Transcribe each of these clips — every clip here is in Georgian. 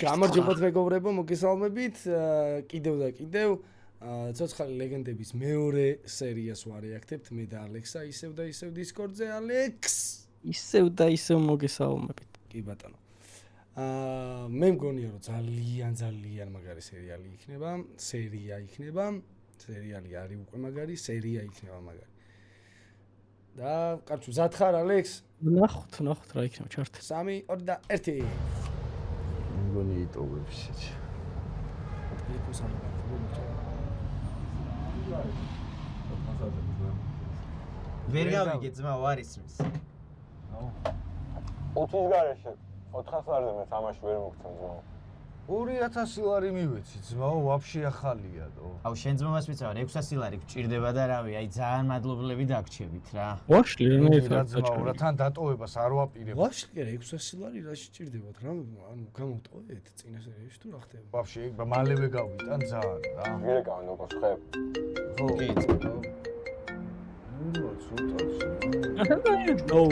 გამარჯობათ მეგობრებო, მოგესალმებით. კიდევ და კიდევ ცოცხალი ლეგენდების მეორე სერიას ვარეაქტებთ. მე და ალექსა ისევ და ისევ Discord-ზე. ალექს ისევ და ისევ მოგესალმებით. კი ბატონო. მე მგონია რომ ძალიან მაგარი სერიალი იქნება. სერიალი არის უკვე მაგარი, სერია იქნება მაგარი. და კარჩუ ზად ხარ ალექს? ნახოთ რა იქნება ჩარტი. 3, 2 და 1. მგონი იტოვებს ისეთი. ვერ გავიგე ძმაო არის მის. 20 გარეშე 400 ლარზე მე თამაში ვერ მოგცემ ძმაო. 2000 ლარი მივეცი ძმაო, ვაფშე ახალია დო. აუ შენ ძმობას ვიცავ 600 ლარი გჭირდება და რავი, აი ძალიან მადლობლები დაგრჩებით რა. ვაშლი რა ძმაო, რა თან დატოვებას არ ვაპირებ. ვაშლი 600 ლარი რა შეჭirdებათ რა? ანუ გამოვტოვეთ წინა სერიაში თუ რა ხდება? ვაფშე მალევე გავიტან ძალიან რა. მირეკავენ როგორც ხებ. ხო. კი ძმაო. ნუ ცოტაში. ნო.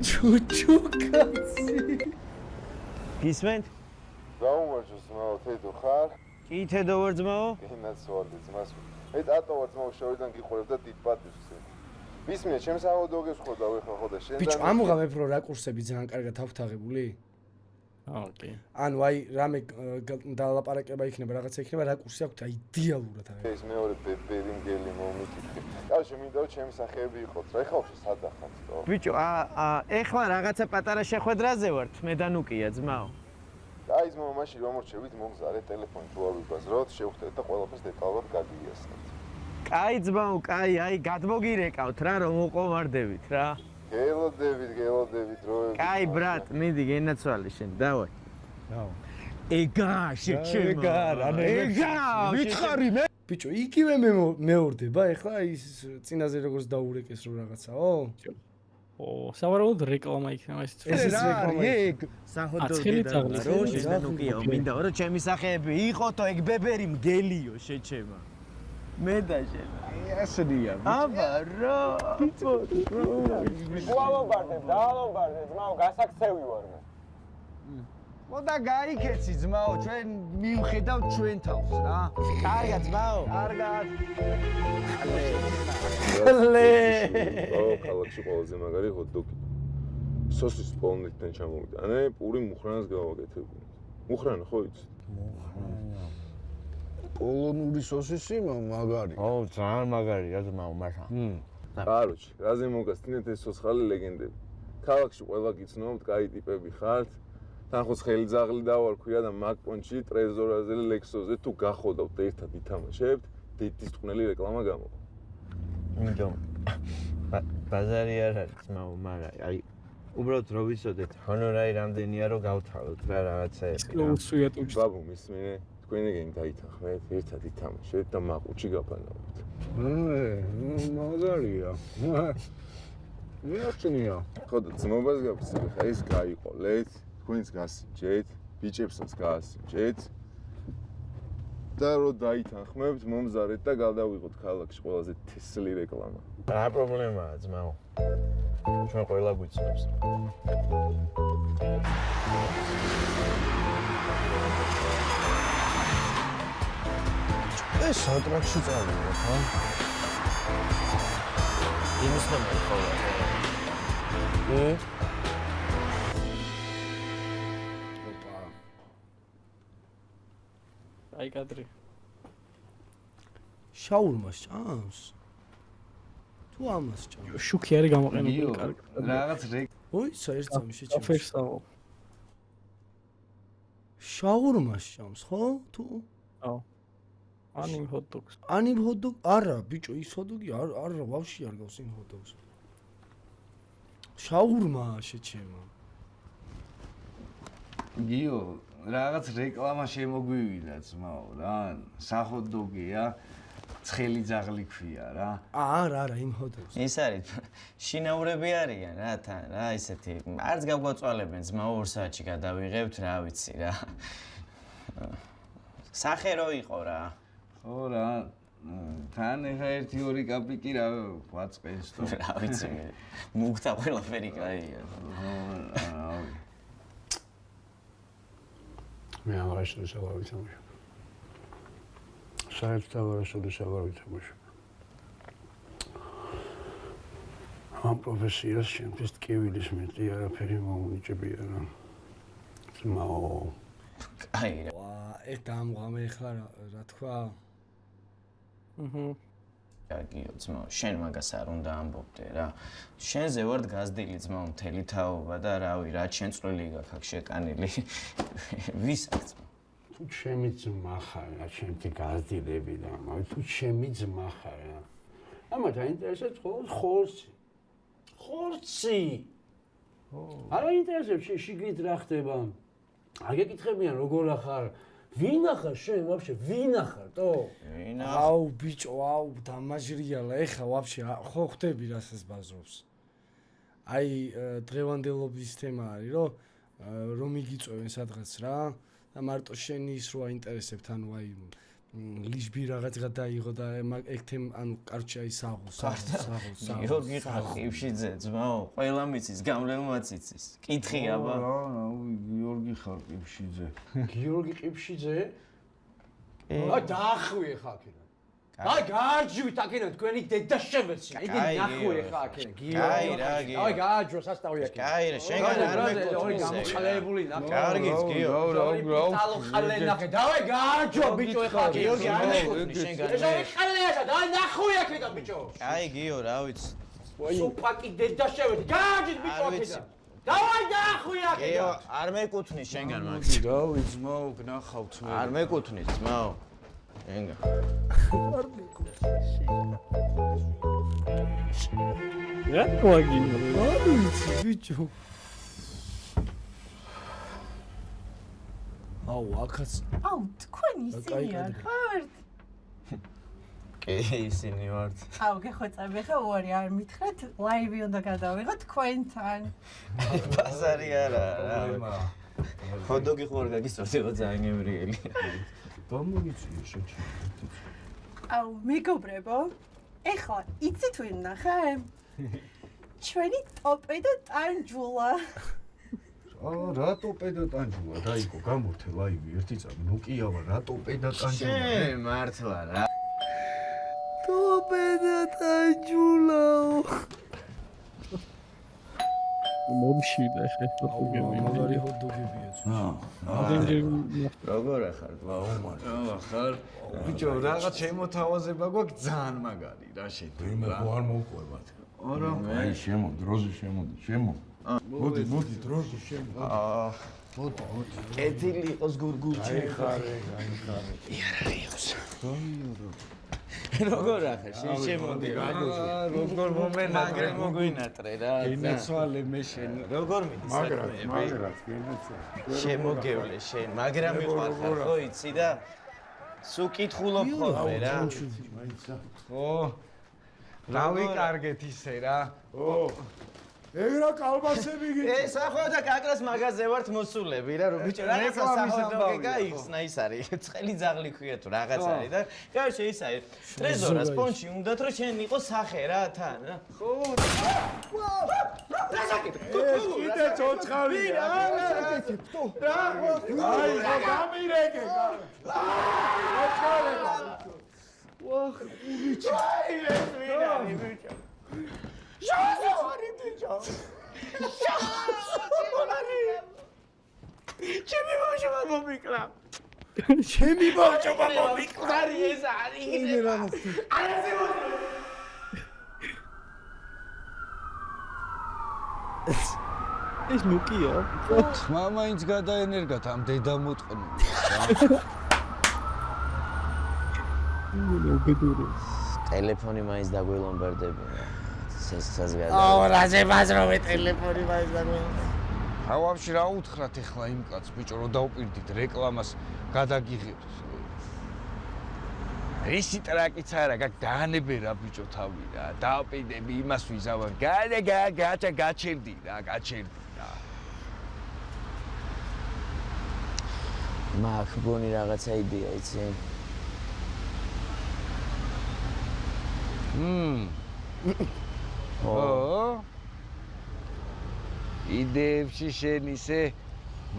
ჩუჩუკაცი. გისმენთ? დაუმარჯო ძმაო, თედო ხარ? კი თედო ვარ ძმაო. გინაცვალე ძმას. მე დატო ვარ ძმაო, შევიდან გიყურებ და დიდ პატივს. მისმენე, ჩემს ავოდოგებს ხო დავეხა ხო და შენ და ბიჭო, ამოღამებ რო რაკურსები ძალიან კარგად ავთაღებული? კი. ანუ აი რამე დალაპარაკება იქნება, რაღაცა იქნება, რაკურსი აქვს აიდეალურად აღება. ეს მეორე ბერი მგელი მომიკითხე. კაცო, მინდა რომ ჩემი სახეები იყოთ. რა ეხლა ვშე სადახაც თო? ბიჭო, ეხლა რაღაცა პატარა შეხვედრაზე ვართ, მე და ნუკია ძმაო. აი ძმაო, მაშინ მომორჩევით, მომზარე ტელეფონი თუ არ ვიგვაზროთ, შევხვდეთ და ყველაფერს დეტალურად გადიასწრებთ. კაი ძმაო, კაი, აი გადმოგირეკავთ რა, რომ უყოვარდებით რა. გელოდებით დროებით. კაი ბრატ, მიდი გენაცვალე შენ, დავაი. დაო. ეგა შეჩემა. ეგა, მითხარი მე. ბიჭო, იგივე მეორდება ეხლა ის წინაზე როგორც დაურეკეს რო რაღაცაო? სავარაუდოდ რეკლამა იქნება ეს. ეს რეკლამა. ეგ საჰოდოგი და რო შენანუკიო, მინდა რომ ჩემი სახეები იყოთო, ეგ ბებერი მგელიო შეჩემა. მე და შენ. ესედია. აბა რა. გვალობარდებ, დაალობარდებ, ძმაო, გასაქცევი ვარ მე. მოდა გაიქეცი ძმაო, ჩვენ მივხედავთ ჩვენ თავს რა. კარგად ძმაო. კარგად. აუ, ქალაქში ყველაზე მაგარი ჰოთ-დოგი. სოსის პოლონეთიდან ჩამოვიდა. ανε პური მუხრანას გავაკეთებინეთ. მუხრანა ხო იცით? მუხრანა. პოლონური სოსისი მაგარი. ო, ძალიან მაგარია ძმაო, მაშა. კაროჩი, რაზე მოგასწინეთ ეს სოცხალი ლეგენდები. ქალაქში ყველა გიცნობთ, კაი ტიპები ხართ. თან ხო ხელი ძაღლი დავარქვია და მაკპონჩი ტრეზორაზე ლექსოზე თუ გახოდავთ და ერთად ითამაშებთ, დედის ტყნელი რეკლამა გამოვა. იმიტომ ბაზარი არ არის ძმაო, მაგრამ აი უბრალოდ რო ვიცოდეთ, ჰონორარი რამდენია რომ გავთავოთ რა რაღაცაები. უსვიათ უჩ. ბაბუ მისმენე, თქვენ ეგენი დაითანხმეთ, ერთად ითამაშეთ და მაკუჩი გაფანავთ. მაგარია. მეჩნია. ხო და ძმობას გავცილე, ხა ეს გაიყოლეთ, თქვენს გასინჯეთ, ბიჭებსაც გაასინჯეთ. და რო დაითანხმებთ, მომზარეთ და გადავიღოთ ქალაქში ყველაზე თესლი რეკლამა. რა პრობლემაა ძმაო? ჩვენ ყველა გვიცნობს. ეს სატრაქში წავიდა, ხო? იმის ნომერი ხოლმე. ოპა. აი კადრი. შაურმას ჭამს? თუ ამას ჭამს? შუქი არის გამოყენებული კარგი. რაღაც ოი, საერთოდ შეჭამს. ფერსაო. შაურმას ჭამს, ხო? თუ აუ. ანიმ ჰოთ-დოგს. ანიმ ჰოთ-დოგ? არა, ბიჭო, ის ჰოთ-დოგი არა, ვავში არ გავს იმ ჰოთ-დოგს. შაურმა შეჩემა. გიო, რაღაც რეკლამა შემოგვივიდა ძმაო რა. საჰოთ-დოგია, ცხელი ძაღლი ქვია რა. არა, იმ ჰოთ-დოგს. ის არის შინაურები არიან რა თან, რა ისეთი. არც გავგვაწვალებენ ძმაო 2 საათში გადავიღებთ, რა ვიცი რა. სახე რო იყო რა. ხო რა, თან ეხა 1-2 კაპიკი რა ვაწყეს თო. რა ვიცი მე. მუქთა ყველაფერი კაია. მე აღარ შევავიცამაშ. საერთოდ შევავიცამაშ. ამ პროფესიას შემთხვევით კივილის მეტი არაფერი მოუნიჭებია რა. ძმაო. აი რა. ვა, ეს დამღამე ხლა რა თქვა? გიო ძმაო, შენ მაგას არ უნდა ამბობდე რა. შენზე ვარ გაზდილი ძმაო მთელი თაობა და რავი, რა შენწვლილი გაქვს აქ შეკანილი. ვისაც თუ ჩემი ძმა ხარ, რა ჩემი გაზდილები და თუ ჩემი ძმა ხარ რა. ამათ აინტერესებს ხორცი. ხორცი. არა ინტერესებს შიგნით რა ხდება. არ გეკითხებიან როგორ ახარ. ვინ ახარ შენ ვაფშე ვინ ახარ თო? აუ ბიჭო, აუ დამაჟრიალა, ეხა ვაფშე ხო ხვდები რასაც ბაზრობს. აი დღევანდელობის თემა არის, რომ იგიწევენ სადღაც რა და მარტო შენი ის რო აინტერესებთ, ანუ აი ლიშბი რაღაც გადაიღო და ეგ თემ ანუ კარჩი აი საღო. გიორგი ყიფშიძე ძმაო, ყველა მიცის, გამრელმაც იცის. კითხი აბა. გიორგი ხარ ყიფშიძე. გიორგი ყიფშიძე? აი დაახვიე ხა აქედან. აი გაარჯვით აქედან თქვენი დედა შევეცი. იგი ნახვიე ხა აქედან. კაი რა გიო. აი გაარჯვა სასტავი აქედან. კაი რა, შენგან არ მეკუთვნი. გამოყალებული ნახე. კარგიც გიო. ტალო ხალე ნახე. დავაი გაარჯვა ბიჭო ხა გიორგი არ მეკუთვნი შენგან. ეს არის ხალეაშა, დავაი ნახვი აქედან ბიჭო. კაი გიო, რა ვიცი. სუპაკი დედა შევეცი. გაარჯვით ბიჭო აქედან. დავაი დაახვი აქედან. გიო, არ მეკუთვნი შენგან მაგ. რავი ძმაო გნახავთ მე. არ მეკუთვნის ძმაო. შენგან. რა თვაგინო? არ ვიცი ბიჭო. აუ აქაც აუ თქვენ ისინი არ ხართ? კი, ისინი ვართ. აუ გეხვეწები ხა უარი არ მითხრათ ლაივი უნდა გადავიღო თქვენთან. ბაზარი არა რა. ხოდოგი ხوار გაგისწორდება ძალიან ემრიელი. დამოიწიე შეჭი. აუ მეგობრებო, ეხლა იცით ვინ ნახე? ჩვენი ტოპე და ტანჯულა. რა ტოპე და ტანჯულა დაიგო გამორთე ლაივი ერთი წამი ნუ კი აბა რა ტოპე და ტანჯულა შენ მართლა რა. ტოპე და ტანჯულაო. მომშიდა ხე მაგარი ჰოდოგებია ძმა. როგორ ახარ ბაუმარ? რა ხარ ბიჭო რაღაც შემოთავაზება გვაქვს ძალიან მაგარი რა შენ მე არ მოვყვებათ. არა აი შემო დროზე შემოდი შემო. მოდი დროზე შემო. მოდი. კეთილი იყოს გურგურჩი. ხარე. იარა იყოს. როგორ ახარ შენ შემოდი რა. როგორ მომენატრე მოგვინატრე რა. ინაცვალე მე შენ როგორ მიდის მაგრად გენეცა. შემოგევლე შენ, მაგრამ მიყვარხარ ხო იცი და სულ კითხულობ ხოლმე რა. ხო რა ვიკარგეთ ისე რა ეგ რა კალბასები გიწევ. ეს ახლა და კაკრას მაღაზიაზე ვართ მოსულები რა, რომ ბიჭო რაღაცა საფონდო გაიხსნა ის არის. ცხელი ძაღლი ქვია თუ რაღაც არის და გარშე ის არის. ტრეზორას პონჩი უნდათ რომ შენ იყო სახე რა თან რა. ხო. კიდე ცოცხალი რა. რა. აი, გამირეკე. ცოცხალი. ვახ, ბიჭო. აი, ეს ვინ არის ბიჭო? შოზორი ბიჭო. შოზორი. ჩემი ბავშვობა მომიკლა. ჩემი ბავშვობა მომიკლა. ეს არის იდე რა. არასე ეს ნუკია. ხმა მაინც გადაენერგათ ამ დედამოტყნული ტელეფონი მაინც დაგველომბერდებია. სესხას გადა. აუ, რაზე ბაზრობე ტელეფონი მაინც დაგველომბერდებია. რა ვაფშე რა უთხრათ ეხლა იმ კაცს ბიჭო რომ დაუპირდით რეკლამას გადაგიღებთ ისი ტრაკიც არა გაგდანებე რა ბიჭო თავი რა დააპიდები იმას ვიზავარ გაჩერდი რა მაგ გონი რაღაცა იდეა იცი ო იდეებში შენ ისე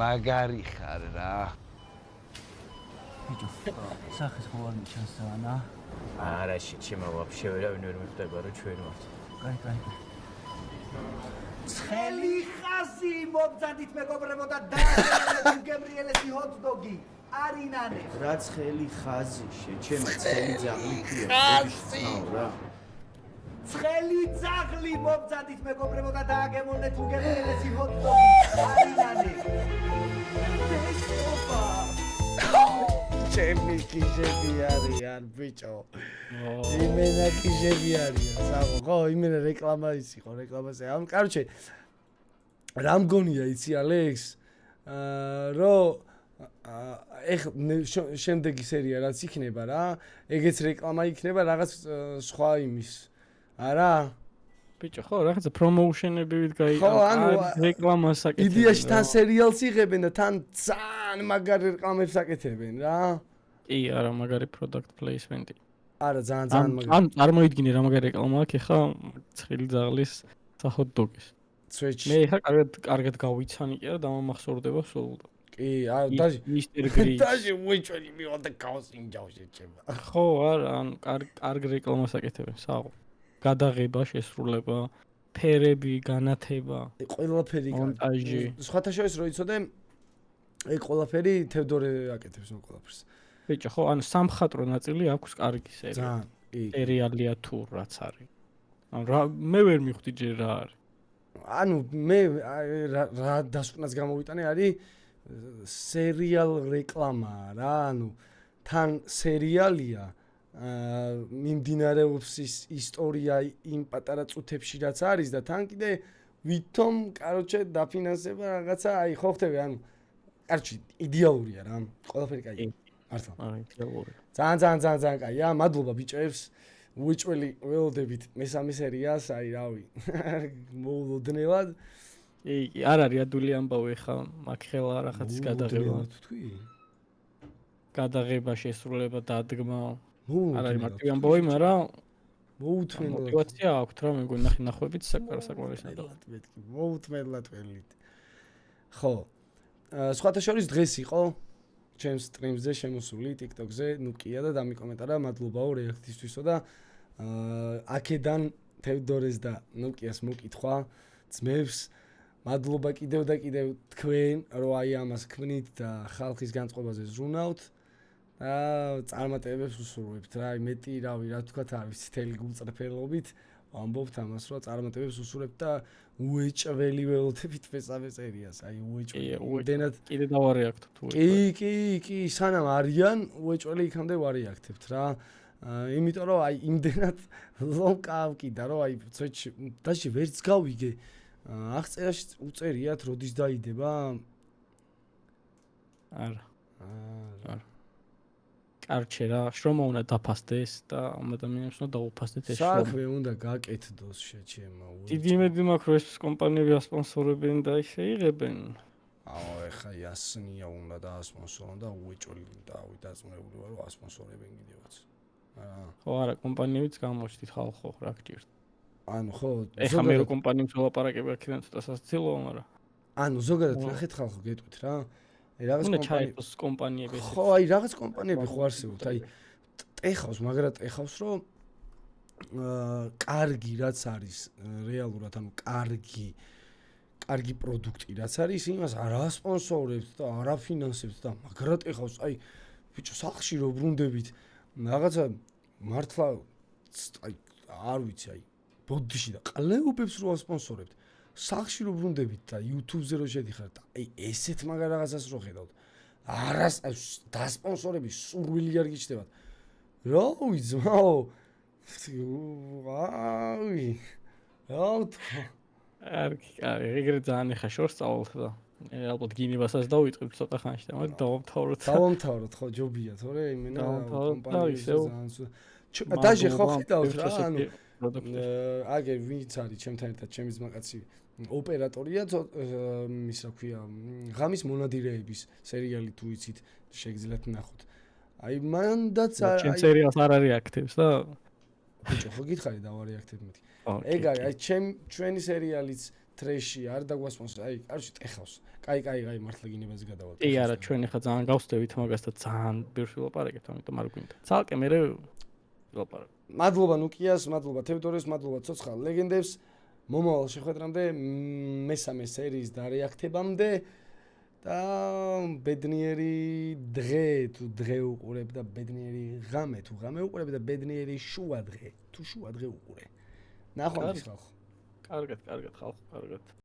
მაგარი ხარ რა ბიჭო სახეს ხო არ მიჩანს ანა არა შემა ვაფშე ვერავინ ვერ მიხვდება რომ ჩვენ ვართ კაი ცხელი ხაზი მომძანდით მეგობრებო და დააგებინეთ გებრიელესი ჰოტდოგი არინანე რა ცხელი ხაზი შეჩემა ცხელი ძაღლი ხაზი რა ცხელი ძაღლი მომძანდით მეგობრებო და დააგებინეთ გებრიელესი ჰოტდოგი არინანე დესტოპა ჩემი კიჟები არიან ბიჭო იმენა კიჟები არიან საღო ხო იმენა რეკლამა ის იყო რეკლამაზე ამ კარჩე რა მგონია იცი ალექს რომ ეხ შემდეგი სერია რაც იქნება რა ეგეც რეკლამა იქნება რაღაც სხვა იმის არა ბიჭო ხო რაღაცა პრომოუშენები გაიგო რეკლამას აკეთებენ იდეაში თან სერიალს იღებენ და თან ძალიან მაგარი რეკლამებს აკეთებენ რა კი არა მაგარი product placement-ი არა ძალიან მაგარი ან წარმოიდგინე რა მაგარი რეკლამა აქვს ეხა ცხელი ძაღლის ჰოტ-დოგის სვეჩი მე ეხა კარგად გავიცანი კი არა დამამახსოვრდება სულ კი არა დაჟე მისტერ გრი დაჟე უეჭველი მივიდა ქაოს ინჯავში ჩემო ხო არა ან კარგ რეკლამას აკეთებენ საღო გადაღება შესრულება ფერები განათება ყველაფერი მონტაჟი სხვათა შორის რო იცოდე ეგ ყველაფერი თევდორე აკეთებს მო ყველაფერს ბიჭო ხო ანუ სამხატვრო ნაწილი აქვს კარგი სერია ძალიან კი სერიალია თუ რაც არის ანუ რა მე ვერ მივხვდი ჯერ რა არის ანუ მე რა დასკვნას გამოვიტანე არის სერიალ რეკლამა რა ანუ თან სერიალია მიმდინარეობს ის ისტორია იმ პატარა წუთებში რაც არის და თან კიდე ვითომ კაროჩე დაფინანსება რაღაცა აი ხო ხტები ანუ კარჩი იდეალურია რა ყველაფერი კაი მართლა არა იდეალურია ძალიან კაია მადლობა ბიჭებს უეჭველი ველოდებით მესამე სერიას აი რავი მოულოდნელად კი არ არის ადვილი ამბავი ხა მაგ ხელა რაღაცის გადაღება გადაღება შესრულება დადგმა არ არის მარტივი ამბავი მაგრამ მოუთმენლად мотивация აქვს რა მე მგონი ნახევებით საკმარისად მოუთმენლად ველით ხო სხვათა შორის დღეს იყო ჩემს სტრიმზე შემოსული TikTok-ზე ნუ კია და დამიკომენტარა მადლობაო რეაქტივისთვისო და აქედან თევდორეს და ნუკიას მოკითხვა ძმებს მადლობა კიდევ და კიდევ თქვენ რომ აი ამას ქმნით და ხალხის განწყობაზე ზრუნავთ და წარმატებებს უსურვებთ რა მეტი რავი რა თქვათ არ ვიცი თელი გულწრფელობით ამბობთ ამას რომ წარმატებებს უსურვებთ და უეჭველი ველოდებით მესამე სერიას აი უეჭველი იმდენად კიდე დავარეაქტო თუ კი სანამ არიან უეჭველი იქამდე ვარეაქტებთ რა იმიტომ რომ აი იმდენად ლონკა ავკიდა რომ აი დაში ვერც გავიგე აღწერაში უწერიათ როდის დაიდება არა კარჩე რა შრომა უნდა დაფასდეს და ამ ადამიანებს უნდა დაუფასდეთ ეს შრომა საქმე უნდა გაკეთდოს შეჩემა დიდი იმედი მაქვს რომ ეს კომპანიები ასპონსორებენ და ისე იღებენ აუ ეხა იასნია უნდა დაასპონსორონ და უეჭველი დავი დაწუნებული ვარ რომ ასპონსორებენ კიდევაც ხო არა კომპანიებიც გამოჩდით ხალხო რა გჭირთ ანუ ხო ეხა მე რო კომპანიებს ველაპარაკები აქედან ცოტა სასაცილოა მაგრამ ანუ ზოგადად ნახეთ ხალხო გეტყვით რა რაღაც კომპანიები ხო აი რაღაც კომპანიები ხო არსებობთ აი ტეხავს მაგრამ ტეხავს რომ კარგი რაც არის რეალურად ანუ კარგი პროდუქტი რაც არის იმას არ ასპონსორებთ და არ აფინანსებთ და მაგრამ ტეხავს აი ბიჭო სახში რო ბრუნდებით რაღაცა მართლა აი არ ვიცი აი ბოდიში და ყლეობებს რო ასპონსორებთ სახში რო ბრუნდებით და YouTube-ზე რო შედიხართ აი ესეთ მაგარ რაღაცას რო ხედავთ არას დასპონსორები სურვილი არ გიჩნდებათ რა ვიზმაო ვაი არ ეგრე ძალიან ხა შორს წავალთ და ალბათ გინებასაც დავიწყებ ცოტა ხანში და მაგრამ დავამთავროთ ხო ჯობია თორე იმენა კომპანიებს დაჟე ხო ხედავთ რა ანუ აგერ ვინც არის ჩემთან ერთად ჩემი ძმაკაცი ოპერატორია ის რა ქვია ღამის მონადირეების სერიალი თუ იცით შეგიძლიათ ნახოთ აი მანდაც ჩემ სერიალს არ არის აქტივს და ბიჭო, ხო გითხარი დავარეაქტებ მეთქი. ო, ეგ არის, აი ჩვენი სერიალიც ტრეში არ დაგვასპონს, აი, კარში ტეხავს. კაი, მართლა გინებაზე გადავალ. კი, არა, ჩვენ ხა ძალიან გავსდევით მაგას და ძალიან ბევრს ვილაპარაკებთ, ამიტომ არ გვინდა. ცალკე მე ვილაპარაკ. მადლობა ნუკიას, მადლობა თევდორეს, მადლობა ცოცხალ ლეგენდებს. მომავალ შეხვედრამდე მესამე სერიის დარეაქტებამდე და ბედნიერი დღე თუ დღე უყურებ და ბედნიერი ღამე თუ ღამე უყურებ და ბედნიერი შუა დღე თუ შუა დღე უყურე. ნახვამდის ხალხო. კარგად, ხალხო, კარგად.